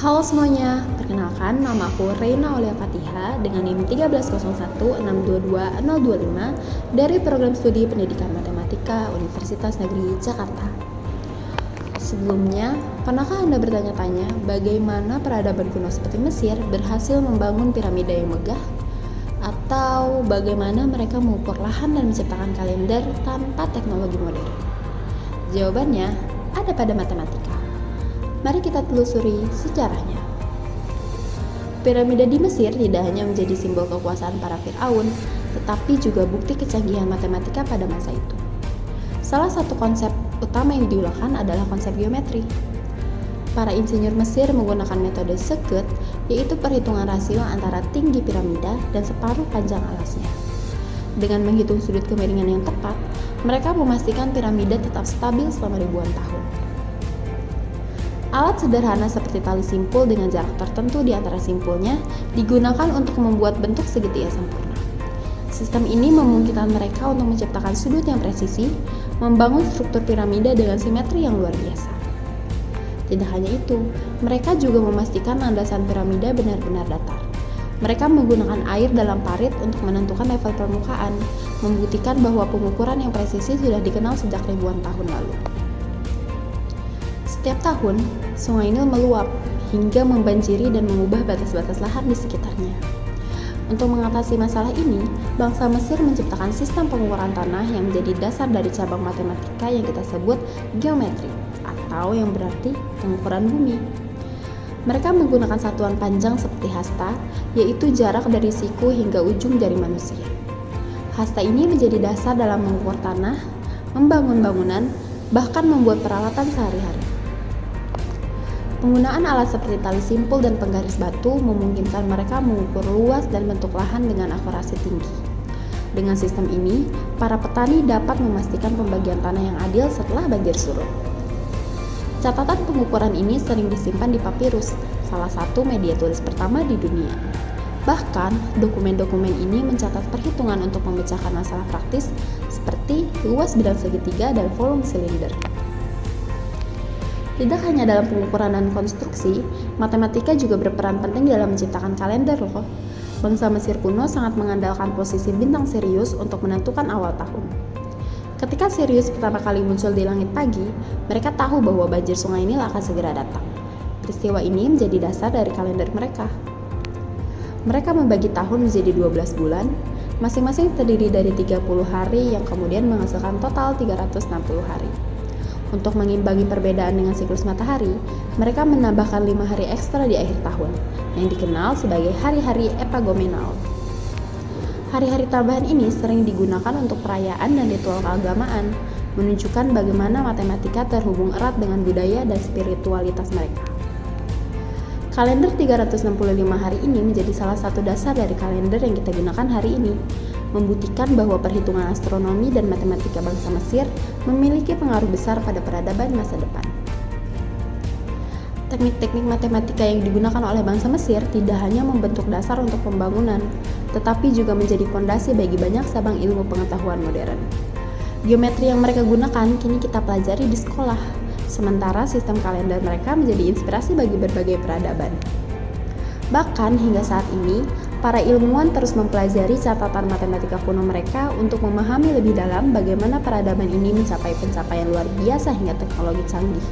Halo semuanya, perkenalkan nama aku Reina Aulia Fatiha dengan NIM 13016220025 dari Program Studi Pendidikan Matematika Universitas Negeri Jakarta. Sebelumnya, pernahkah Anda bertanya-tanya bagaimana peradaban kuno seperti Mesir berhasil membangun piramida yang megah? Atau bagaimana mereka mengukur lahan dan menciptakan kalender tanpa teknologi modern? Jawabannya ada pada matematika. Mari kita telusuri sejarahnya. Piramida di Mesir tidak hanya menjadi simbol kekuasaan para Firaun, tetapi juga bukti kecanggihan matematika pada masa itu. Salah satu konsep utama yang digunakan adalah konsep geometri. Para insinyur Mesir menggunakan metode sekut, yaitu perhitungan rasio antara tinggi piramida dan separuh panjang alasnya. Dengan menghitung sudut kemiringan yang tepat, mereka memastikan piramida tetap stabil selama ribuan tahun. Alat sederhana seperti tali simpul dengan jarak tertentu di antara simpulnya digunakan untuk membuat bentuk segitiga sempurna. Sistem ini memungkinkan mereka untuk menciptakan sudut yang presisi, membangun struktur piramida dengan simetri yang luar biasa. Tidak hanya itu, mereka juga memastikan landasan piramida benar-benar datar. Mereka menggunakan air dalam parit untuk menentukan level permukaan, membuktikan bahwa pengukuran yang presisi sudah dikenal sejak ribuan tahun lalu. Setiap tahun, Sungai Nil meluap hingga membanjiri dan mengubah batas-batas lahan di sekitarnya. Untuk mengatasi masalah ini, bangsa Mesir menciptakan sistem pengukuran tanah yang menjadi dasar dari cabang matematika yang kita sebut geometri, atau yang berarti pengukuran bumi. Mereka menggunakan satuan panjang seperti hasta, yaitu jarak dari siku hingga ujung jari manusia. Hasta ini menjadi dasar dalam mengukur tanah, membangun bangunan, bahkan membuat peralatan sehari-hari. Penggunaan alat seperti tali simpul dan penggaris batu memungkinkan mereka mengukur luas dan bentuk lahan dengan akurasi tinggi. Dengan sistem ini, para petani dapat memastikan pembagian tanah yang adil setelah banjir surut. Catatan pengukuran ini sering disimpan di papirus, salah satu media tulis pertama di dunia. Bahkan, dokumen-dokumen ini mencatat perhitungan untuk memecahkan masalah praktis seperti luas bidang segitiga dan volume silinder. Tidak hanya dalam pengukuran dan konstruksi, matematika juga berperan penting dalam menciptakan kalender loh. Bangsa Mesir kuno sangat mengandalkan posisi bintang Sirius untuk menentukan awal tahun. Ketika Sirius pertama kali muncul di langit pagi, mereka tahu bahwa banjir Sungai Nil akan segera datang. Peristiwa ini menjadi dasar dari kalender mereka. Mereka membagi tahun menjadi 12 bulan, masing-masing terdiri dari 30 hari yang kemudian menghasilkan total 360 hari. Untuk mengimbangi perbedaan dengan siklus matahari, mereka menambahkan 5 hari ekstra di akhir tahun, yang dikenal sebagai hari-hari epagomenal. Hari-hari tambahan ini sering digunakan untuk perayaan dan ritual keagamaan, menunjukkan bagaimana matematika terhubung erat dengan budaya dan spiritualitas mereka. Kalender 365 hari ini menjadi salah satu dasar dari kalender yang kita gunakan hari ini, membuktikan bahwa perhitungan astronomi dan matematika bangsa Mesir memiliki pengaruh besar pada peradaban masa depan. Teknik-teknik matematika yang digunakan oleh bangsa Mesir tidak hanya membentuk dasar untuk pembangunan, tetapi juga menjadi fondasi bagi banyak cabang ilmu pengetahuan modern. Geometri yang mereka gunakan kini kita pelajari di sekolah, sementara sistem kalender mereka menjadi inspirasi bagi berbagai peradaban. Bahkan hingga saat ini, para ilmuwan terus mempelajari catatan matematika kuno mereka untuk memahami lebih dalam bagaimana peradaban ini mencapai pencapaian luar biasa hingga teknologi canggih.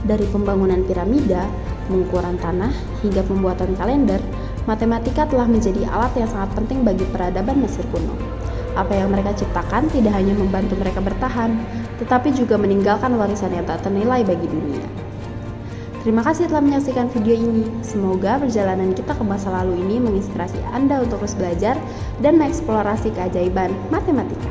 Dari pembangunan piramida, pengukuran tanah, hingga pembuatan kalender, matematika telah menjadi alat yang sangat penting bagi peradaban Mesir kuno. Apa yang mereka ciptakan tidak hanya membantu mereka bertahan, tetapi juga meninggalkan warisan yang tak ternilai bagi dunia. Terima kasih telah menyaksikan video ini. Semoga perjalanan kita ke masa lalu ini menginspirasi Anda untuk terus belajar dan mengeksplorasi keajaiban matematika.